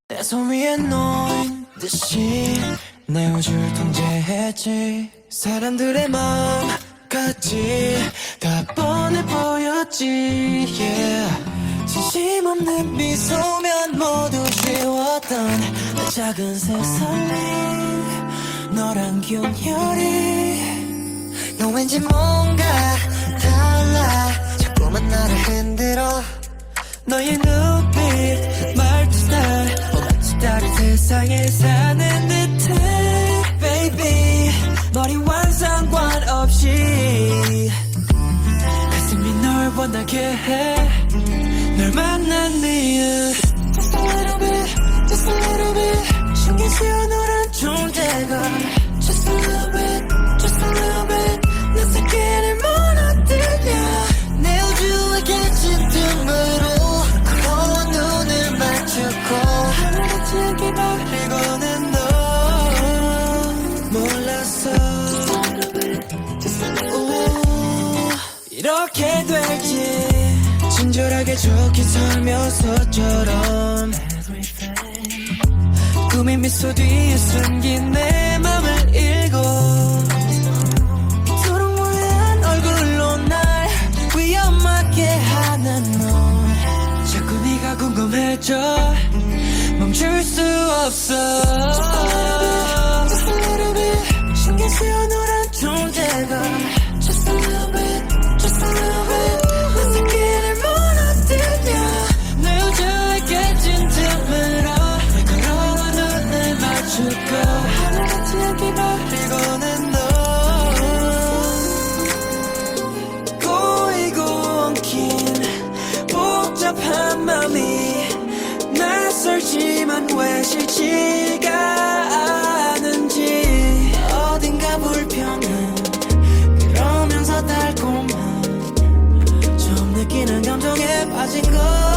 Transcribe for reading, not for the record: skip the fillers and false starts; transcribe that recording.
내 손 위에 놓인 듯이 내 우주를 통제했지. 사람들의 마음까지 다 뻔해 보였지. yeah. 진심 없는 미소면 모두 쉬웠던 내 작은 세상이 너란 균열이. 너 왠지 뭔가 달라. 자꾸만 나를 흔들어. 너의 눈빛 말투 스타일 마치 다른 세상에 사는 듯해 baby. 머리와 상관없이 가슴이 널 원하게 해. 널 만난 이유 Just a little bit, just a little bit. 신경 쓰여 너란 존재가 Just a little bit, just a little bit. 내 세계를 무너뜨려. 내 우주에 갇힌 틈으로 눈을 맞추고 하늘같이 기다리고는 너 몰랐어. 이렇게 될지 친절하게 적힌 설명서처럼 꿈의 미소 뒤에 숨긴 내 맘을 읽어. 이토록 모래한 얼굴로 날 위험하게 하는 너. 자꾸 네가 궁금해져 멈출 수 없어. Just a little bit, 신경 쓰여 너란 존재가 Just a little bit, just a little bit. 내 세계를 무너뜨려. 내 우주에 깨진 틈으로 걸어와 눈을 맞추고 하늘같이 기다리고는 너. 꼬이고 엉킨 복잡한 맘이 낯설지만 왜 싫지가 않은지. 어딘가 불편한 그러면서 달콤한 처음 느끼는 감정에 빠진 거.